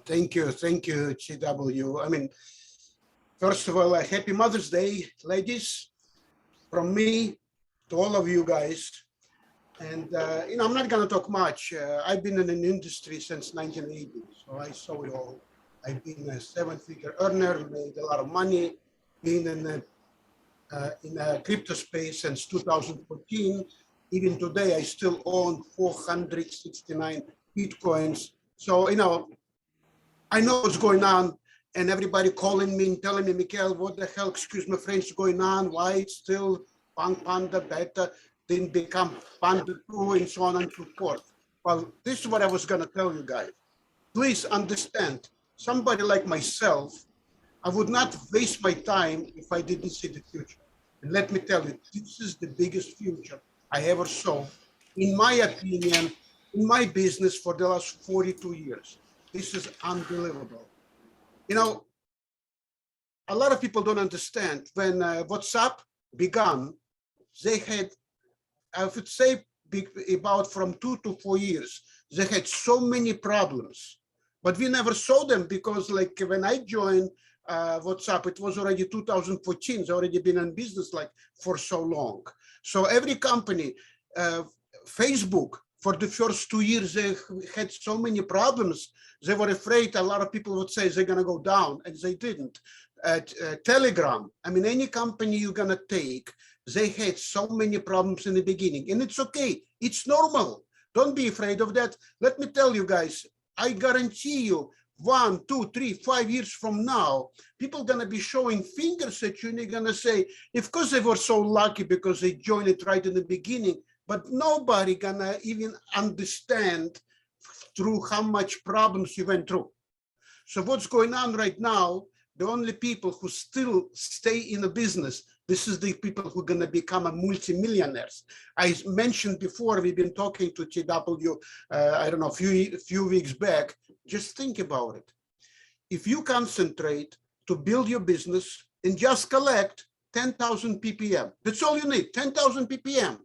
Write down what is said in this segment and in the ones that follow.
Thank you, T.W. I mean, first of all, happy Mother's Day, ladies, from me to all of you guys. And, I'm not going to talk much. I've been in an industry since 1980, so I saw it all. I've been a seven-figure earner, made a lot of money, been in a crypto space since 2014. Even today, I still own 469 Bitcoins. So, I know what's going on, and everybody calling me and telling me, Mikhail, what the hell, excuse my French, is going on? Why it's still Panda Beta didn't become Panda 2 and so on and so forth. Well, this is what I was going to tell you guys. Please understand, somebody like myself, I would not waste my time if I didn't see the future. And let me tell you, this is the biggest future I ever saw, in my opinion, in my business for the last 42 years. This is unbelievable. A lot of people don't understand when WhatsApp began, they had, I would say, about from 2 to 4 years, they had so many problems, but we never saw them because, like, when I joined WhatsApp, it was already 2014. It's already been in business like for so long. So every company, Facebook, for the first 2 years, they had so many problems. They were afraid a lot of people would say they're going to go down, and they didn't. Telegram, I mean, any company you're going to take, they had so many problems in the beginning, and it's okay. It's normal. Don't be afraid of that. Let me tell you guys, I guarantee you 1, 2, 3, 5 years from now, people are going to be showing fingers at you, and they're going to say, of course they were so lucky because they joined it right in the beginning, but nobody gonna even understand through how much problems you went through. So what's going on right now, the only people who still stay in the business, this is the people who are going to become a multimillionaires. I mentioned before, we've been talking to TW, I don't know, a few weeks back. Just think about it. If you concentrate to build your business and just collect 10,000 ppm, that's all you need, 10,000 ppm.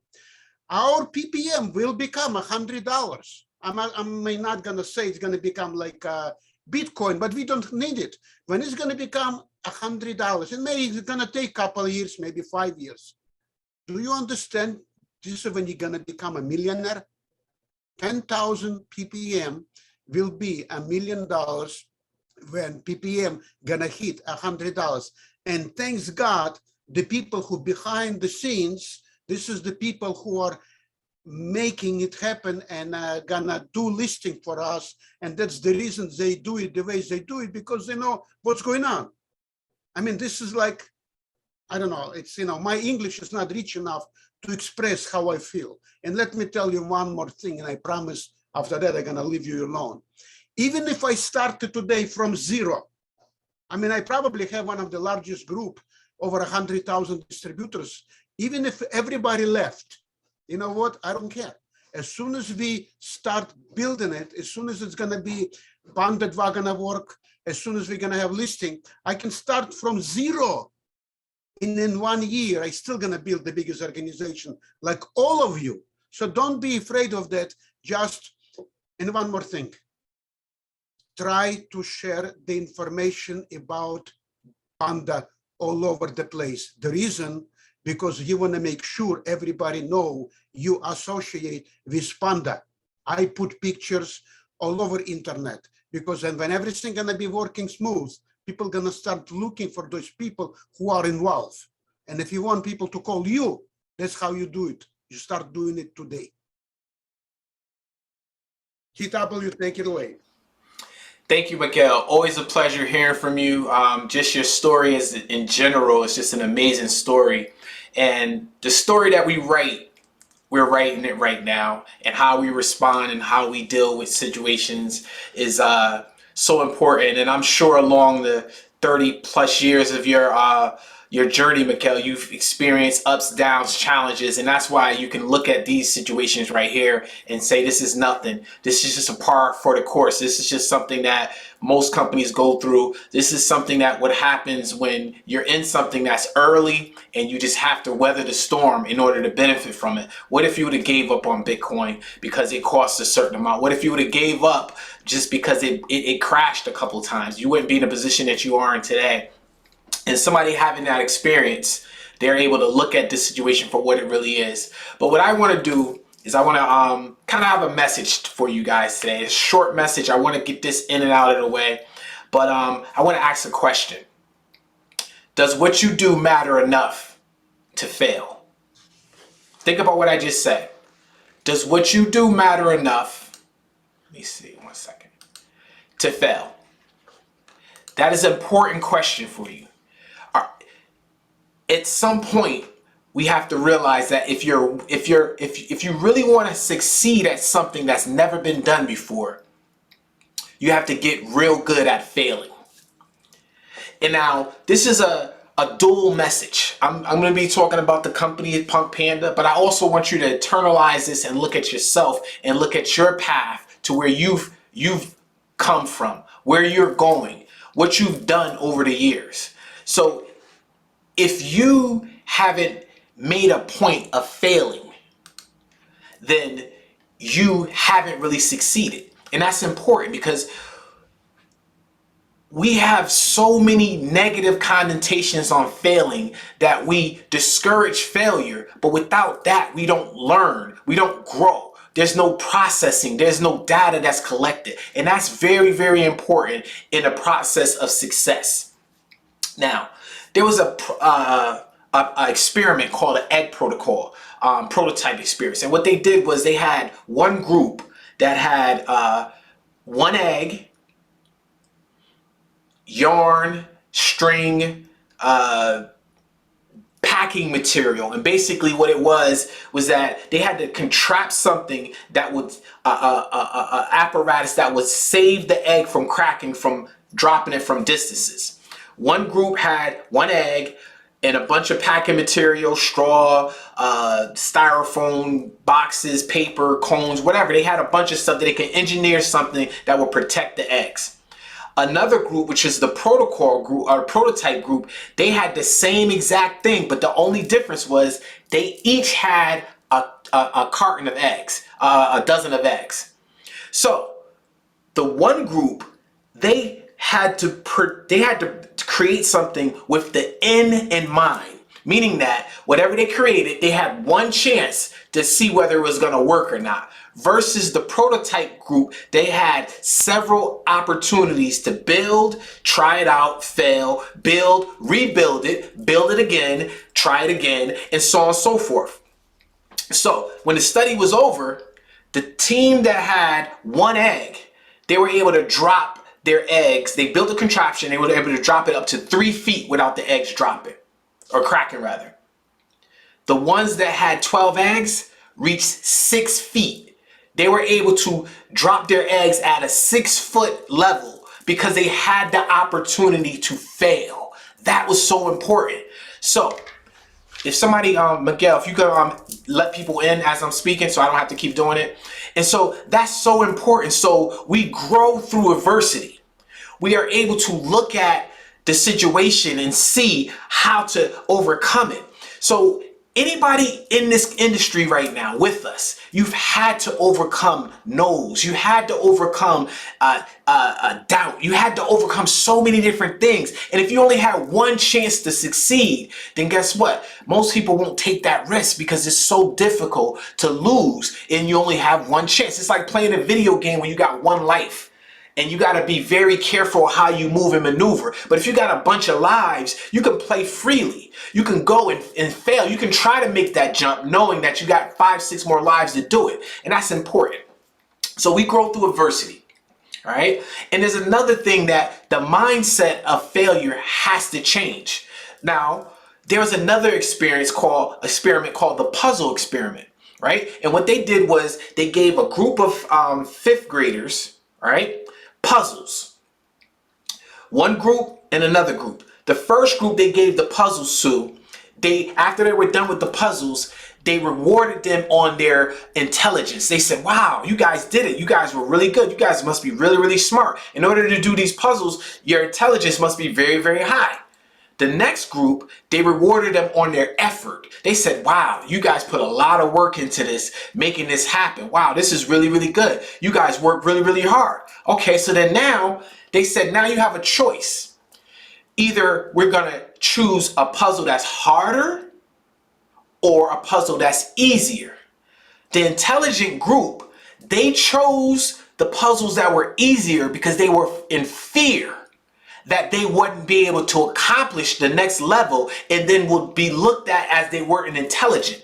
Our ppm will become $100. I'm not going to say it's going to become like Bitcoin, but we don't need it. When it's going to become $100, and maybe it's going to take a couple of years, maybe 5 years. Do you understand? This is when you're going to become a millionaire. 10,000 ppm will be $1 million when ppm going to hit $100. And thanks God, the people who behind the scenes, this is the people who are making it happen and gonna do listing for us. And that's the reason they do it the way they do it, because they know what's going on. I mean, this is like, I don't know, it's, my English is not rich enough to express how I feel. And let me tell you one more thing, and I promise after that, I'm gonna leave you alone. Even if I started today from zero, I mean, I probably have one of the largest group, over 100,000 distributors. Even if everybody left, you know what? I don't care. As soon as we start building it, as soon as it's going to be Panda 2 going to work, as soon as we're going to have listing, I can start from zero. And in 1 year, I still going to build the biggest organization like all of you. So don't be afraid of that. And one more thing. Try to share the information about Panda all over the place. The reason, because you want to make sure everybody know you associate with Panda. I put pictures all over internet, because then when everything gonna be working smooth, people gonna start looking for those people who are involved. And if you want people to call you, that's how you do it. You start doing it today. TW, take it away. Thank you, Miguel. Always a pleasure hearing from you. Just your story is, in general, is just an amazing story. And the story that we write, we're writing it right now. And how we respond and how we deal with situations is so important. And I'm sure along the 30 plus years of your your journey, Mikkel. You've experienced ups, downs, challenges, and that's why you can look at these situations right here and say, this is nothing. This is just a par for the course. This is just something that most companies go through. This is something that what happens when you're in something that's early and you just have to weather the storm in order to benefit from it. What if you would have gave up on Bitcoin because it costs a certain amount? What if you would have gave up just because it crashed a couple times? You wouldn't be in a position that you are in today. And somebody having that experience, they're able to look at this situation for what it really is. But what I want to do is I want to kind of have a message for you guys today. A short message. I want to get this in and out of the way. But I want to ask a question. Does what you do matter enough to fail? Think about what I just said. Does what you do matter enough? Let me see, 1 second. To fail? That is an important question for you. At some point, we have to realize that if you really want to succeed at something that's never been done before, you have to get real good at failing. And now, this is a dual message. I'm going to be talking about the company Punk Panda, but I also want you to internalize this and look at yourself and look at your path to where you've come from, where you're going, what you've done over the years. So if you haven't made a point of failing, then you haven't really succeeded. And that's important because we have so many negative connotations on failing that we discourage failure, but without that, we don't learn, we don't grow. There's no processing, there's no data that's collected. And that's very, very important in the process of success. Now, there was a experiment called the egg protocol, prototype experience. And what they did was they had one group that had one egg, yarn, string, packing material. And basically what it was that they had to contract something that would, apparatus that would save the egg from cracking, from dropping it from distances. One group had one egg and a bunch of packing material, straw, styrofoam boxes, paper, cones, whatever. They had a bunch of stuff that they could engineer something that would protect the eggs. Another group, which is the protocol group or prototype group, they had the same exact thing, but the only difference was they each had a carton of eggs, a dozen of eggs. So the one group, they had to create something with the end in mind, meaning that whatever they created, they had one chance to see whether it was going to work or not. Versus the prototype group, they had several opportunities to build, try it out, fail, build, rebuild it, build it again, try it again, and so on and so forth. So when the study was over, the team that had one egg, they were able to drop their eggs. They built a contraption. They were able to drop it up to 3 feet without the eggs dropping, or cracking rather. The ones that had 12 eggs reached 6 feet. They were able to drop their eggs at a 6-foot level because they had the opportunity to fail. That was so important. So if somebody, Miguel, if you could let people in as I'm speaking so I don't have to keep doing it. And so that's so important. So we grow through adversity. We are able to look at the situation and see how to overcome it. So anybody in this industry right now with us, you've had to overcome no's. You had to overcome doubt. You had to overcome so many different things. And if you only had one chance to succeed, then guess what? Most people won't take that risk because it's so difficult to lose and you only have one chance. It's like playing a video game when you got one life. And you got to be very careful how you move and maneuver. But if you got a bunch of lives, you can play freely. You can go and fail. You can try to make that jump knowing that you got 5, 6 more lives to do it. And that's important. So we grow through adversity. All right. And there's another thing that the mindset of failure has to change. Now, there was another experiment called the puzzle experiment. Right. And what they did was they gave a group of 5th graders, all right, puzzles. One group and another group. The first group they gave the puzzles to, after they were done with the puzzles, they rewarded them on their intelligence. They said, wow, you guys did it. You guys were really good. You guys must be really, really smart. In order to do these puzzles, your intelligence must be very, very high. The next group, they rewarded them on their effort. They said, wow, you guys put a lot of work into this, making this happen. Wow, this is really, really good. You guys work really, really hard. Okay, so then now, they said, now you have a choice. Either we're gonna choose a puzzle that's harder or a puzzle that's easier. The intelligent group, they chose the puzzles that were easier because they were in fear that they wouldn't be able to accomplish the next level and then would be looked at as they weren't intelligent.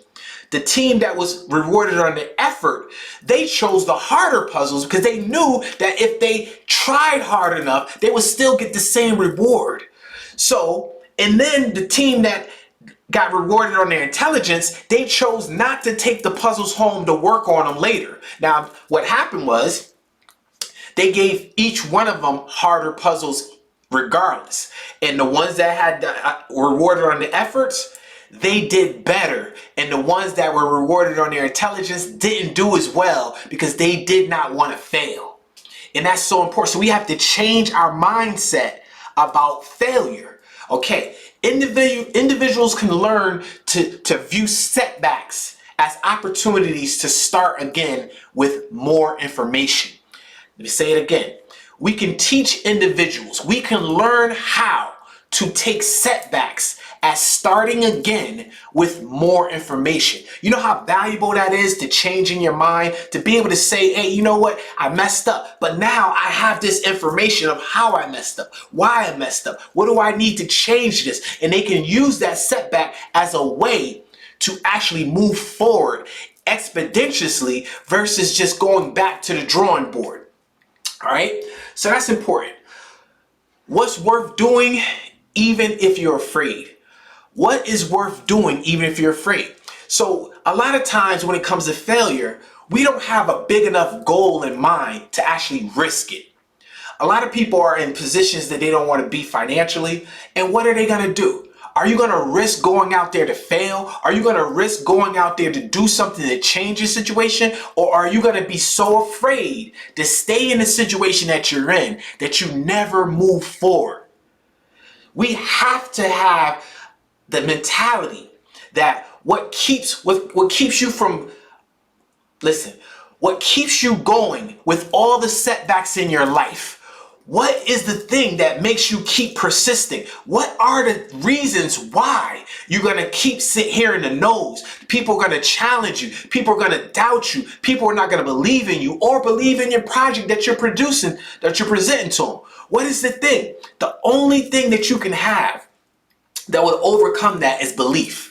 The team that was rewarded on the effort, they chose the harder puzzles because they knew that if they tried hard enough, they would still get the same reward. So, and then the team that got rewarded on their intelligence, they chose not to take the puzzles home to work on them later. Now, what happened was they gave each one of them harder puzzles regardless. And the ones that had rewarded on the efforts, they did better. And the ones that were rewarded on their intelligence didn't do as well because they did not want to fail. And that's so important. So we have to change our mindset about failure. Okay, individuals can learn to view setbacks as opportunities to start again with more information. Let me say it again. We can teach individuals, we can learn how to take setbacks as starting again with more information. You know how valuable that is to changing your mind, to be able to say, hey, you know what? I messed up, but now I have this information of how I messed up, why I messed up, what do I need to change this? And they can use that setback as a way to actually move forward expeditiously versus just going back to the drawing board. All right, so that's important. What's worth doing even if you're afraid? What is worth doing even if you're afraid? So a lot of times when it comes to failure, we don't have a big enough goal in mind to actually risk it. A lot of people are in positions that they don't want to be financially, and what are they going to do? Are you going to risk going out there to fail? Are you going to risk going out there to do something to change your situation? Or are you going to be so afraid to stay in the situation that you're in that you never move forward? We have to have the mentality that what keeps you from, listen, what keeps you going with all the setbacks in your life? What is the thing that makes you keep persisting? What are the reasons why you're going to keep hearing the no's? People are going to challenge you. People are going to doubt you. People are not going to believe in you or believe in your project that you're producing, that you're presenting to them. What is the thing? The only thing that you can have that will overcome that is belief.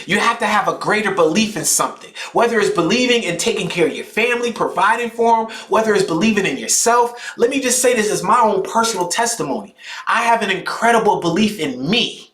You have to have a greater belief in something, whether it's believing in taking care of your family, providing for them, whether it's believing in yourself. Let me just say this as my own personal testimony. I have an incredible belief in me.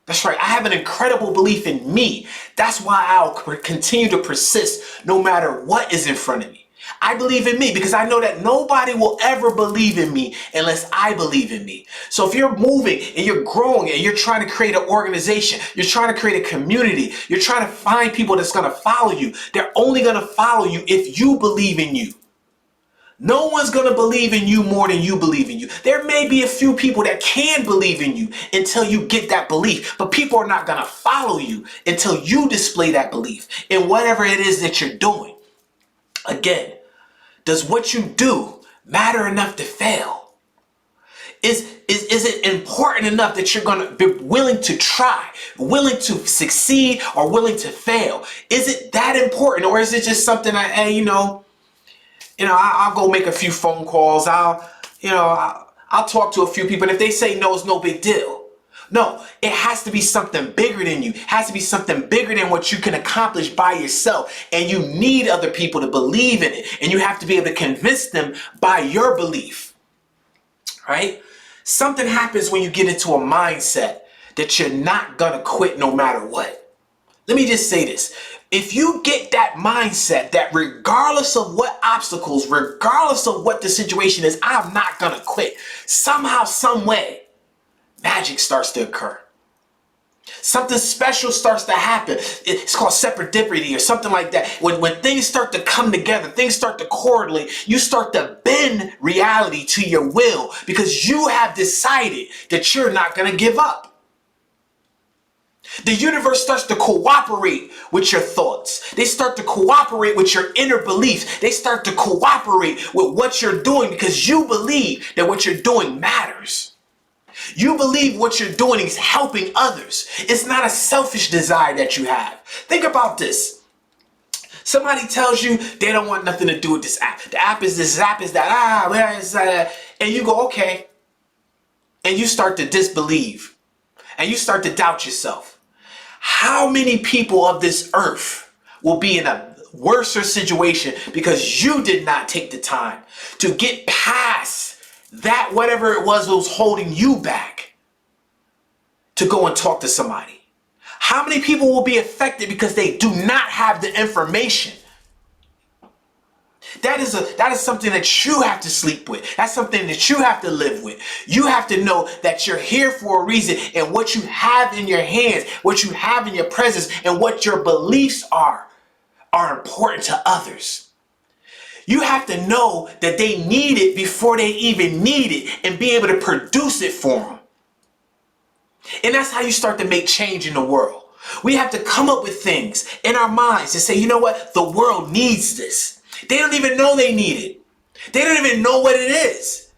That's right. I have an incredible belief in me. That's why I'll continue to persist no matter what is in front of me. I believe in me because I know that nobody will ever believe in me unless I believe in me. So if you're moving and you're growing and you're trying to create an organization, you're trying to create a community, you're trying to find people that's going to follow you, they're only going to follow you if you believe in you. No one's going to believe in you more than you believe in you. There may be a few people that can believe in you until you get that belief, but people are not going to follow you until you display that belief in whatever it is that you're doing. Again, does what you do matter enough to fail? Is it important enough that you're going to be willing to try, willing to succeed, or willing to fail? Is it that important, or is it just something that, hey, I'll go make a few phone calls. I'll talk to a few people, and if they say no, it's no big deal. No, it has to be something bigger than you. It has to be something bigger than what you can accomplish by yourself. And you need other people to believe in it. And you have to be able to convince them by your belief. Right? Something happens when you get into a mindset that you're not going to quit no matter what. Let me just say this. If you get that mindset that regardless of what obstacles, regardless of what the situation is, I'm not going to quit. Somehow, some way, magic starts to occur. Something special starts to happen. It's called serendipity or something like that. When things start to come together, things start to correlate, you start to bend reality to your will because you have decided that you're not going to give up. The universe starts to cooperate with your thoughts. They start to cooperate with your inner beliefs. They start to cooperate with what you're doing because you believe that what you're doing matters. You believe what you're doing is helping others. It's not a selfish desire that you have. Think about this. Somebody tells you they don't want nothing to do with this app. The app is this, app is that, where is that? And you go, okay. And you start to disbelieve. And you start to doubt yourself. How many people of this earth will be in a worse situation because you did not take the time to get past that whatever it was that was holding you back to go and talk to somebody? How many people will be affected because they do not have the information? That is something that you have to sleep with. That's something that you have to live with. You have to know that you're here for a reason, and what you have in your hands, what you have in your presence, and what your beliefs are important to others. You have to know that they need it before they even need it and be able to produce it for them. And that's how you start to make change in the world. We have to come up with things in our minds and say, you know what? The world needs this. They don't even know they need it. They don't even know what it is.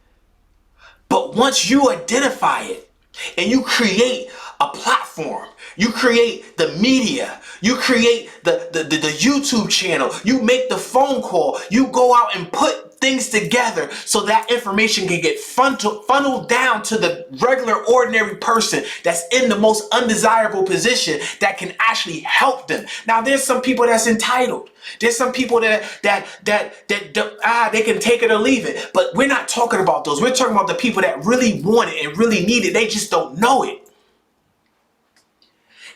But once you identify it and you create a platform, you create the media, you create the YouTube channel, you make the phone call, you go out and put things together so that information can get funneled down to the regular ordinary person that's in the most undesirable position that can actually help them. Now there's some people that's entitled. There's some people that they can take it or leave it. But we're not talking about those. We're talking about the people that really want it and really need it. They just don't know it.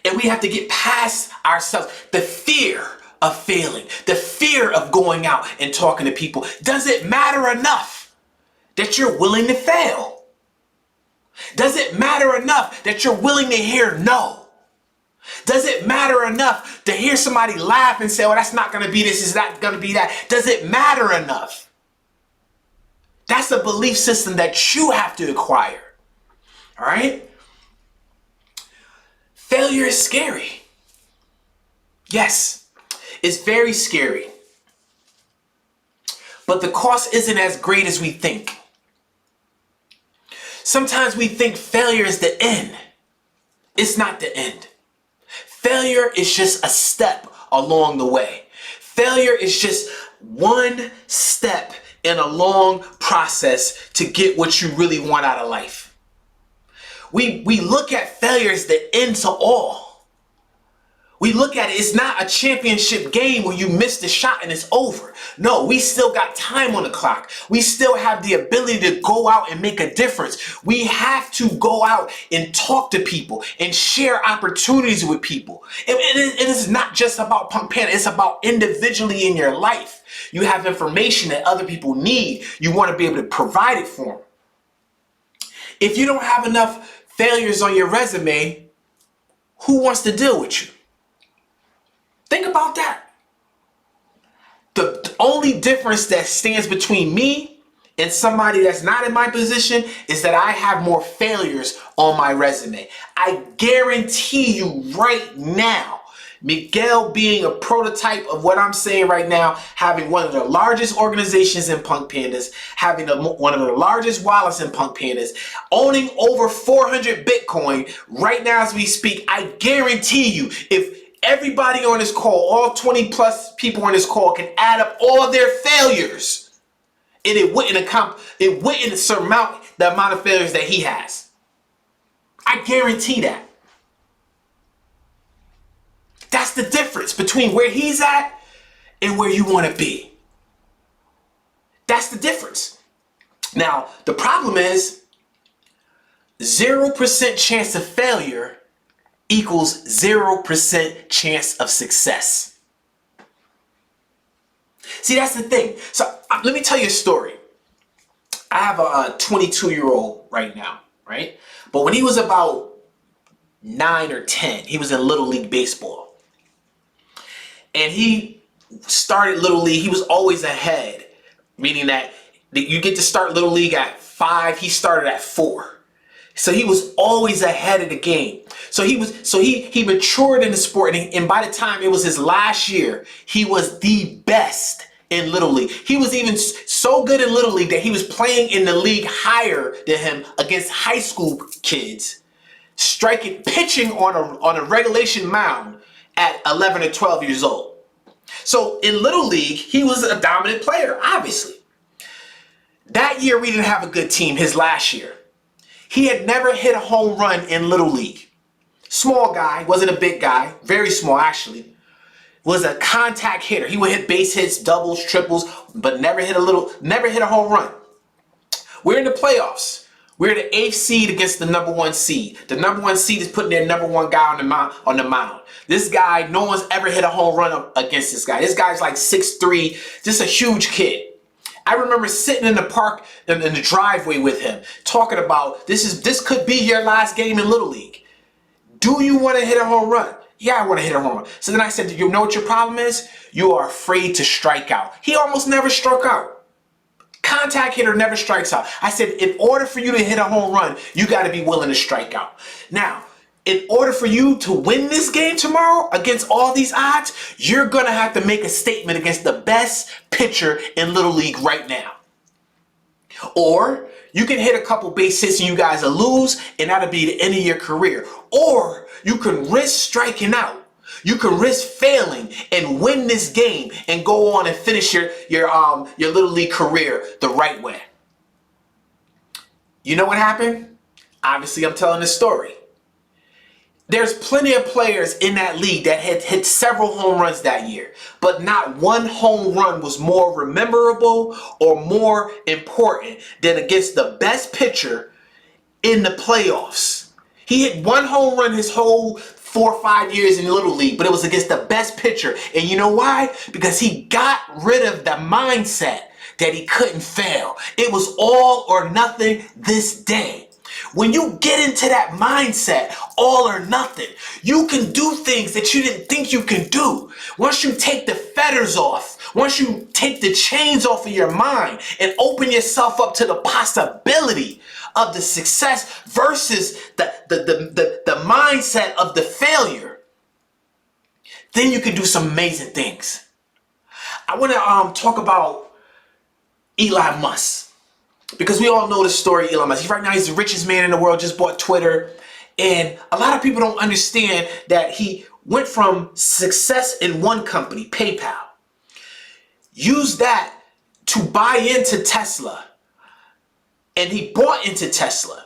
And we have to get past ourselves. The fear of failing, the fear of going out and talking to people. Does it matter enough that you're willing to fail? Does it matter enough that you're willing to hear no? Does it matter enough to hear somebody laugh and say, well, that's not going to be this, is not going to be that? Does it matter enough? That's a belief system that you have to acquire. All right? Failure is scary. Yes, it's very scary. But the cost isn't as great as we think. Sometimes we think failure is the end. It's not the end. Failure is just a step along the way. Failure is just one step in a long process to get what you really want out of life. We look at failure as the end to all. We look at it, it's not a championship game where you miss the shot and it's over. No, we still got time on the clock. We still have the ability to go out and make a difference. We have to go out and talk to people and share opportunities with people. It is not just about Punk Panda, it's about individually in your life. You have information that other people need. You want to be able to provide it for them. If you don't have enough failures on your resume, who wants to deal with you? Think about that. The only difference that stands between me and somebody that's not in my position is that I have more failures on my resume. I guarantee you right now, Miguel being a prototype of what I'm saying right now, having one of the largest organizations in Punk Pandas, having one of the largest wallets in Punk Pandas, owning over 400 Bitcoin right now as we speak, I guarantee you, if everybody on this call, all 20 plus people on this call can add up all their failures, and it wouldn't surmount the amount of failures that he has. I guarantee that. That's the difference between where he's at and where you want to be. That's the difference. Now, the problem is 0% chance of failure equals 0% chance of success. See, that's the thing. So let me tell you a story. I have a 22-year-old right now. right? But when he was about 9 or 10, he was in Little League Baseball. And he started Little League. He was always ahead, meaning that you get to start Little League at 5. He started at 4. So he was always ahead of the game. So he matured in the sport, and by the time it was his last year, he was the best in Little League. He was even so good in Little League that he was playing in the league higher than him against high school kids, pitching on a regulation mound at 11 or 12 years old. So in Little League, he was a dominant player, obviously. That year, we didn't have a good team, his last year. He had never hit a home run in Little League. Small guy, wasn't a big guy, very small actually. Was a contact hitter. He would hit base hits, doubles, triples, but never hit a home run. We're in the playoffs. We're the 8th seed against the number 1 seed. The number 1 seed is putting their number 1 guy on the mound. This guy, no one's ever hit a home run against this guy. This guy's like 6'3", just a huge kid. I remember sitting in the park in the driveway with him, talking about this could be your last game in Little League. Do you want to hit a home run? Yeah, I want to hit a home run. So then I said, do you know what your problem is? You are afraid to strike out. He almost never struck out. Contact hitter never strikes out. I said, in order for you to hit a home run, you got to be willing to strike out. Now, in order for you to win this game tomorrow against all these odds, you're going to have to make a statement against the best pitcher in Little League right now. Or you can hit a couple base hits and you guys will lose, and that'll be the end of your career. Or you can risk striking out. You can risk failing and win this game and go on and finish your Little League career the right way. You know what happened? Obviously, I'm telling this story. There's plenty of players in that league that had hit several home runs that year, but not one home run was more memorable or more important than against the best pitcher in the playoffs. He hit one home run his whole 4 or 5 years in Little League, but it was against the best pitcher. And you know why? Because he got rid of the mindset that he couldn't fail. It was all or nothing this day. When you get into that mindset, all or nothing, you can do things that you didn't think you can do. Once you take the fetters off, once you take the chains off of your mind and open yourself up to the possibility of the success versus the mindset of the failure, then you can do some amazing things. I want to talk about Elon Musk. Because we all know the story of Elon Musk. Right now, he's the richest man in the world, just bought Twitter. And a lot of people don't understand that he went from success in one company, PayPal, used that to buy into Tesla. And he bought into Tesla.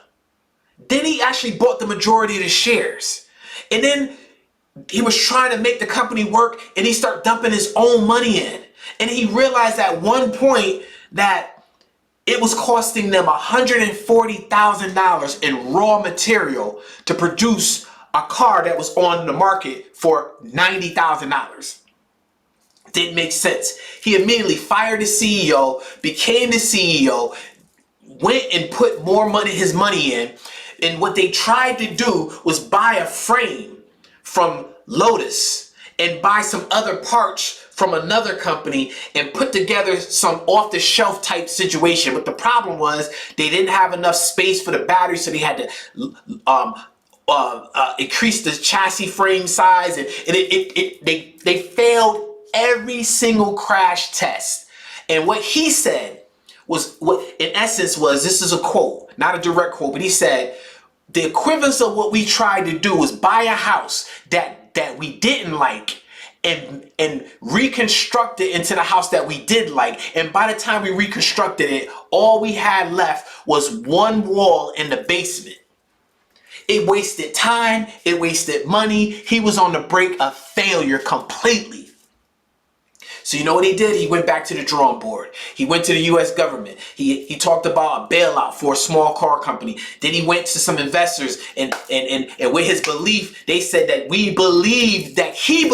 Then he actually bought the majority of the shares. And then he was trying to make the company work, and he started dumping his own money in. And he realized at one point that it was costing them $140,000 in raw material to produce a car that was on the market for $90,000. Didn't make sense. He immediately fired the CEO, became the CEO, went and put his money in. And what they tried to do was buy a frame from Lotus and buy some other parts from another company and put together some off-the-shelf type situation. But the problem was they didn't have enough space for the battery, so they had to increase the chassis frame size, and they failed every single crash test. And what he said was, what in essence was, this is a quote, not a direct quote, but he said, the equivalence of what we tried to do was buy a house that we didn't like and reconstruct it into the house that we did like. And by the time we reconstructed it, all we had left was one wall in the basement. It wasted time, it wasted money. He was on the brink of failure completely. So you know what he did? He went back to the drawing board. He went to the U.S. government. He talked about a bailout for a small car company. Then he went to some investors, and with his belief, they said that he believed that he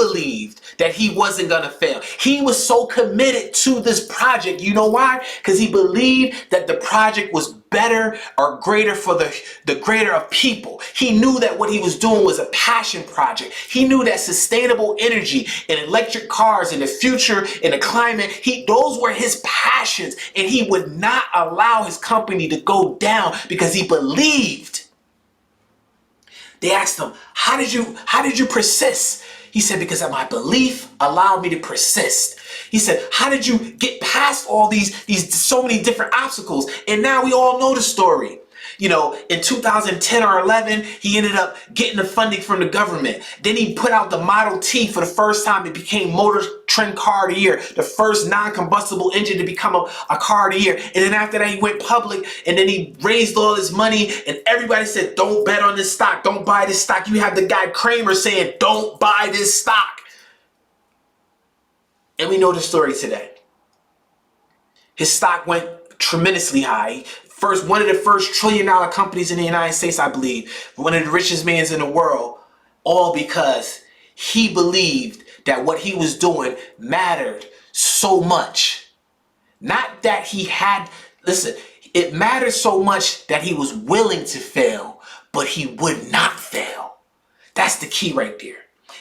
wasn't going to fail. He was so committed to this project. You know why? Because he believed that the project was better or greater for the greater of people. He knew that what he was doing was a passion project. He knew that sustainable energy and electric cars in the future and the climate, those were his passions, and he would not allow his company to go down because he believed. They asked him, how did you persist? He said, because of my belief allowed me to persist. He said, how did you get past all these so many different obstacles? And now we all know the story. You know, in 2010 or 11, he ended up getting the funding from the government. Then he put out the Model T for the first time. It became Motor Trend Car of the Year, the first non-combustible engine to become a car of the year. And then after that, he went public, and then he raised all his money, and everybody said, don't bet on this stock. Don't buy this stock. You have the guy Kramer saying, don't buy this stock. And we know the story today. His stock went tremendously high. One of the first $1 trillion companies in the United States, I believe. One of the richest men in the world. All because he believed that what he was doing mattered so much. Not that he had, listen, it mattered so much that he was willing to fail, but he would not fail. That's the key right there.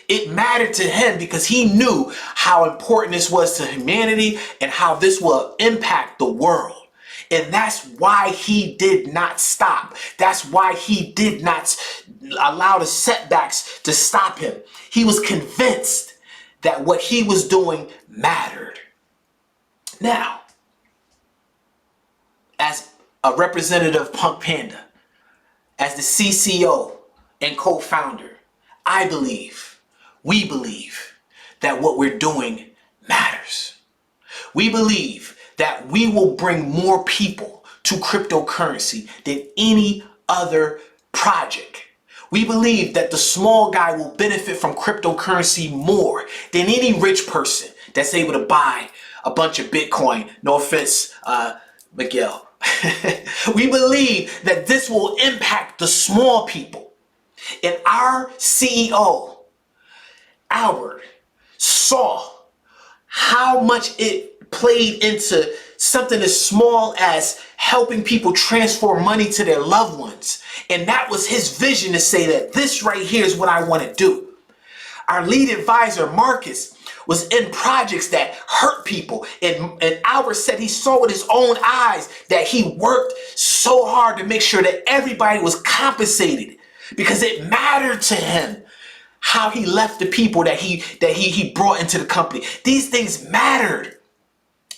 It mattered to him because he knew how important this was to humanity and how this will impact the world. And that's why he did not stop. That's why he did not allow the setbacks to stop him. He was convinced that what he was doing mattered. Now, as a representative of Punk Panda, as the CCO and co-founder, we believe that what we're doing matters. We believe that we will bring more people to cryptocurrency than any other project. We believe that the small guy will benefit from cryptocurrency more than any rich person that's able to buy a bunch of Bitcoin. No offense, Miguel. We believe that this will impact the small people. And our CEO, Albert, saw how much it played into something as small as helping people transfer money to their loved ones. And that was his vision to say that this right here is what I want to do. Our lead advisor, Marcus, was in projects that hurt people. And Albert said he saw with his own eyes that he worked so hard to make sure that everybody was compensated because it mattered to him how he left the people that he brought into the company. These things mattered.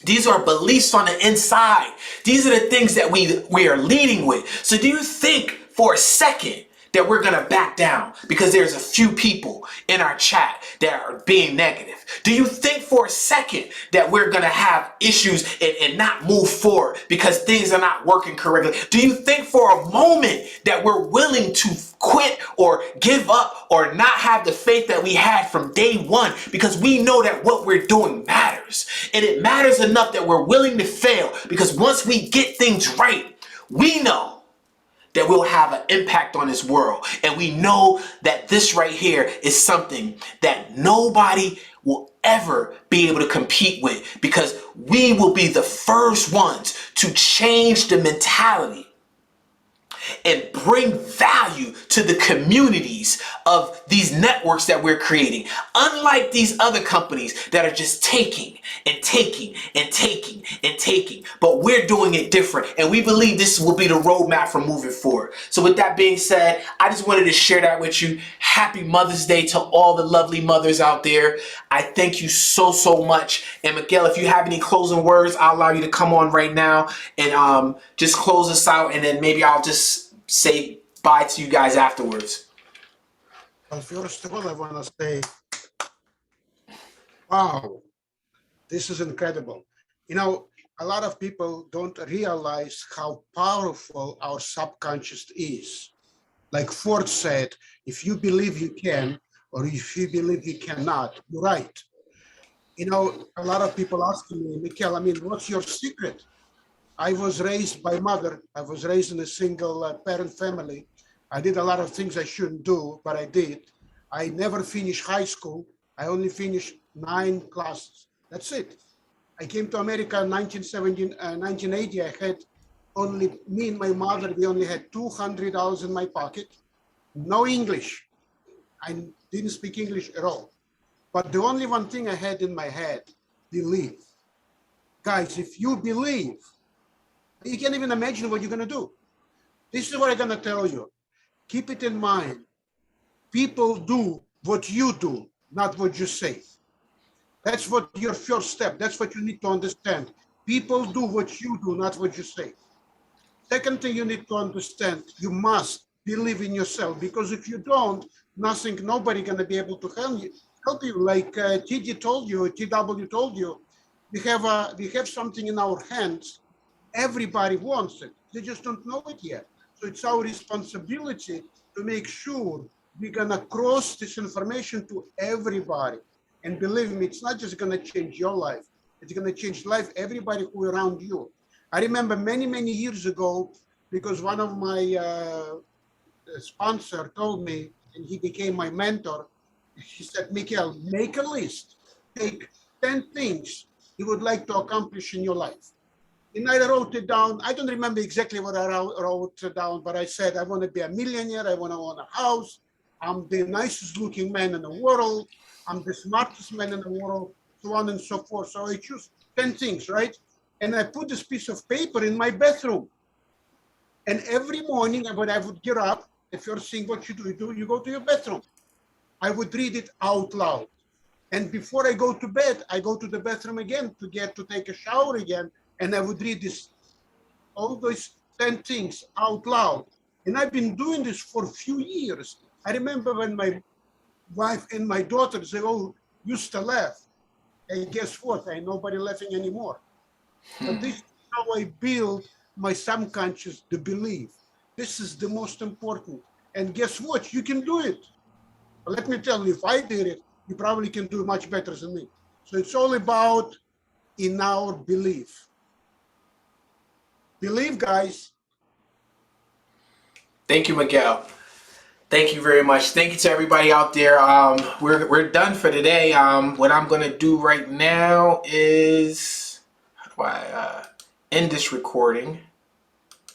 These are beliefs on the inside. These are the things that we are leading with. So do you think for a second that we're going to back down because there's a few people in our chat that are being negative? Do you think for a second that we're going to have issues and not move forward because things are not working correctly? Do you think for a moment that we're willing to quit or give up or not have the faith that we had from day one because we know that what we're doing matters? And it matters enough that we're willing to fail because once we get things right, we know that we'll have an impact on this world. And we know that this right here is something that nobody will ever be able to compete with because we will be the first ones to change the mentality and bring value to the communities of these networks that we're creating. Unlike these other companies that are just taking and taking and taking and taking, but we're doing it different. And we believe this will be the roadmap for moving forward. So with that being said, I just wanted to share that with you. Happy Mother's Day to all the lovely mothers out there. I thank you so, so much. And Miguel, if you have any closing words, I'll allow you to come on right now and just close us out. And then maybe I'll just say bye to you guys afterwards. Well, first of all, I want to say, wow, this is incredible. You know, a lot of people don't realize how powerful our subconscious is. Like Ford said, if you believe you can, or if you believe you cannot, you're right. You know, a lot of people ask me, Mikhail, I mean, what's your secret? I was raised by mother. I was raised in a single parent family. I did a lot of things I shouldn't do, but I did. I never finished high school. I only finished 9 classes. That's it. I came to America in 1980. I had only me and my mother, we only had $200 in my pocket, no English. I didn't speak English at all. But the only one thing I had in my head, believe. Guys, if you believe, you can't even imagine what you're going to do. This is what I'm going to tell you. Keep it in mind. People do what you do, not what you say. That's what your first step. That's what you need to understand. People do what you do, not what you say. Second thing you need to understand, you must believe in yourself, because if you don't, nobody gonna be able to help you. Like TD told you, TW told you, we have something in our hands. Everybody wants it. They just don't know it yet. So it's our responsibility to make sure we're gonna cross this information to everybody. And believe me, it's not just gonna change your life. It's gonna change life everybody who around you. I remember many, many years ago, because one of my sponsor told me, and he became my mentor, he said, Mikhail, make a list. Take 10 things you would like to accomplish in your life. And I wrote it down. I don't remember exactly what I wrote down, but I said, I want to be a millionaire. I want to own a house. I'm the nicest looking man in the world. I'm the smartest man in the world, so on and so forth. So I choose 10 things, right? And I put this piece of paper in my bathroom. And every morning when I would get up, the first thing what you do, you go to your bathroom. I would read it out loud. And before I go to bed, I go to the bathroom again to take a shower again. And I would read all those 10 things out loud. And I've been doing this for a few years. I remember when my wife and my daughters, they all used to laugh. And guess what? Ain't nobody laughing anymore. But this is how I build my subconscious to believe. This is the most important. And guess what? You can do it. But let me tell you, if I did it, you probably can do much better than me. So it's all about in our belief. Believe, guys. Thank you, Miguel. Thank you very much. Thank you to everybody out there. We're done for today. What I'm gonna do right now is, how do I end this recording?